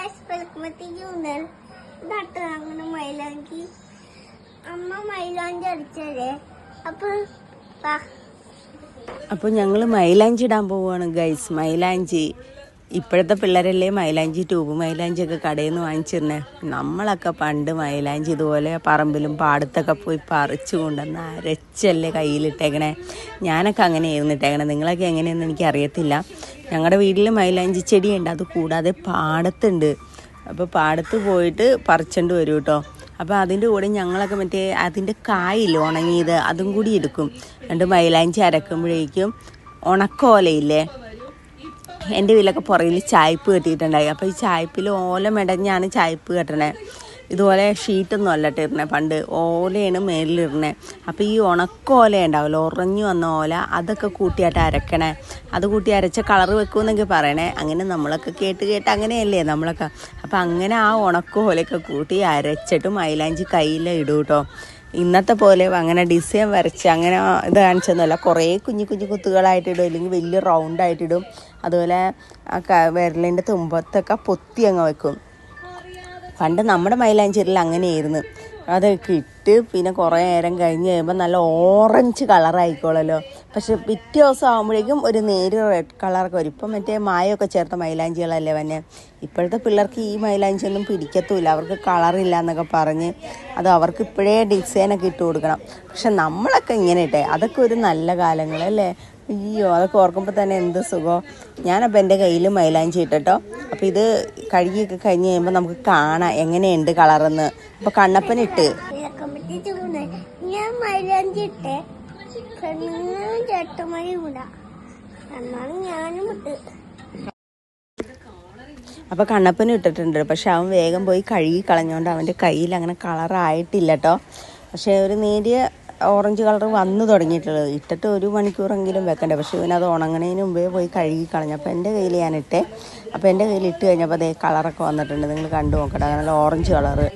guys, welcome to channel. നട്ട് അങ്ങനെ മൈലാഞ്ചി അമ്മ മൈലാഞ്ചി അടിച്ചേ. അപ്പോൾ ഞങ്ങൾ മൈലാഞ്ചി ഇടാൻ പോവുകയാണ് ഗൈസ്. മൈലാഞ്ചി ഇപ്പോഴത്തെ പിള്ളേരല്ലേ മൈലാഞ്ചി ട്യൂബ് മൈലാഞ്ചിയൊക്കെ കടയിൽ നിന്ന് വാങ്ങിച്ചിരുന്നേ. നമ്മളൊക്കെ പണ്ട് മൈലാഞ്ചി ഇതുപോലെ പറമ്പിലും പാടത്തൊക്കെ പോയി പറിച്ചു കൊണ്ടുവന്ന് അരച്ചല്ലേ കയ്യിലിട്ടേക്കണേ. ഞാനൊക്കെ അങ്ങനെയായിരുന്നു ഇട്ടേക്കണേ. നിങ്ങളൊക്കെ എങ്ങനെയെന്ന് എനിക്കറിയത്തില്ല. ഞങ്ങളുടെ വീട്ടിൽ മൈലാഞ്ചി ചെടിയുണ്ട്, അത് കൂടാതെ പാടത്തുണ്ട്. അപ്പോൾ പാടത്ത് പോയിട്ട് പറിച്ചുകൊണ്ട് വരും കേട്ടോ. അപ്പോൾ അതിൻ്റെ കൂടെ ഞങ്ങളൊക്കെ മറ്റേ അതിൻ്റെ കായില്ല ഉണങ്ങിയത്, അതും കൂടി എടുക്കും. രണ്ട് മൈലാഞ്ചി അരക്കുമ്പോഴേക്കും ഉണക്കോലയില്ലേ, എൻ്റെ വീട്ടിലൊക്കെ പുറകിൽ ചായ്പ് കെട്ടിയിട്ടുണ്ടായി. അപ്പോൾ ഈ ചായ്പിൽ ഓല മെടഞ്ഞാണ് ചായ്പ് കെട്ടണേ. ഇതുപോലെ ഷീറ്റൊന്നും അല്ല ഇട്ടിരുന്നത്, പണ്ട് ഓലയാണ് മേലിലിരുന്നത്. അപ്പോൾ ഈ ഉണക്കോല ഉണ്ടാവില്ല, ഉറഞ്ഞു വന്ന ഓല, അതൊക്കെ കൂട്ടിയായിട്ട് അരക്കണേ. അത് കൂട്ടി അരച്ച കളറ് വെക്കുമെന്നൊക്കെ പറയണേ. അങ്ങനെ നമ്മളൊക്കെ കേട്ട് അങ്ങനെയല്ലേ നമ്മളൊക്കെ. അപ്പോൾ അങ്ങനെ ആ ഉണക്കോലയൊക്കെ കൂട്ടി അരച്ചിട്ട് മൈലാഞ്ചി കയ്യിലിടും കേട്ടോ. ഇന്നത്തെ പോലെ അങ്ങനെ ഡിസൈൻ വരച്ച് അങ്ങനെ ഇത് കാണിച്ചൊന്നുമല്ല. കുറേ കുഞ്ഞു കുത്തുകളായിട്ടിടും, അല്ലെങ്കിൽ വലിയ റൗണ്ടായിട്ടിടും. അതുപോലെ വിരലിൻ്റെ തുമ്പത്തൊക്കെ പൊത്തി അങ്ങ് വെക്കും. പണ്ട് നമ്മുടെ മൈലാഞ്ചിയിൽ അങ്ങനെയായിരുന്നു. അതൊക്കെ ഇട്ട് പിന്നെ കുറേ നേരം കഴിഞ്ഞ് കഴിയുമ്പോൾ നല്ല ഓറഞ്ച് കളറായിക്കോളല്ലോ. പക്ഷെ പിറ്റേ ദിവസം ആകുമ്പോഴേക്കും ഒരു നേര് റെഡ് കളറൊക്കെ വരും. ഇപ്പം മറ്റേ മായമൊക്കെ ചേർത്ത മൈലാഞ്ചികളല്ലേ വന്നെ. ഇപ്പോഴത്തെ പിള്ളേർക്ക് ഈ മൈലാഞ്ചിയൊന്നും പിടിക്കത്തുമില്ല, അവർക്ക് കളറില്ല എന്നൊക്കെ പറഞ്ഞ് അത് അവർക്ക് ഇപ്പോഴേ ഡിസൈനൊക്കെ ഇട്ട് കൊടുക്കണം. പക്ഷെ നമ്മളൊക്കെ ഇങ്ങനെ ഇട്ടേ, അതൊക്കെ ഒരു നല്ല കാലങ്ങളല്ലേ. അയ്യോ, അതൊക്കെ ഓർക്കുമ്പോൾ തന്നെ എന്ത് സുഖം. ഞാനപ്പോൾ എൻ്റെ കയ്യിൽ മൈലാഞ്ചി ഇട്ടോ. അപ്പോൾ ഇത് കഴുകിയൊക്കെ കഴിഞ്ഞ് കഴിയുമ്പോൾ നമുക്ക് കാണാം എങ്ങനെയുണ്ട് കളറെന്ന്. അപ്പോൾ കണ്ണപ്പനിട്ട് ഞാൻ മൈലാഞ്ചി ഇട്ടേ, ചേട്ടന്മാരി കൂടാ എന്നാണ് ഞാനും ഇട്ട്. അപ്പോൾ കണ്ണപ്പനും ഇട്ടിട്ടുണ്ട്. പക്ഷെ അവൻ വേഗം പോയി കഴുകി കളഞ്ഞുകൊണ്ട് അവൻ്റെ കയ്യിൽ അങ്ങനെ കളറായിട്ടില്ല കേട്ടോ. പക്ഷേ ഒരു നേരിയ ഓറഞ്ച് കളർ വന്നു തുടങ്ങിയിട്ടുള്ളത്. ഇട്ടിട്ട് 1 മണിക്കൂറെങ്കിലും വെക്കണ്ടേ. പക്ഷേ ഇവനത് ഉണങ്ങണതിന് മുമ്പേ പോയി കഴുകി കളഞ്ഞു. അപ്പോൾ എൻ്റെ കയ്യിൽ ഞാനിട്ടേ. അപ്പോൾ എൻ്റെ കയ്യിൽ ഇട്ട് കഴിഞ്ഞപ്പോൾ അതേ കളറൊക്കെ വന്നിട്ടുണ്ട്. നിങ്ങൾ കണ്ടു നോക്കട്ടെ, നല്ല ഓറഞ്ച് കളറ്.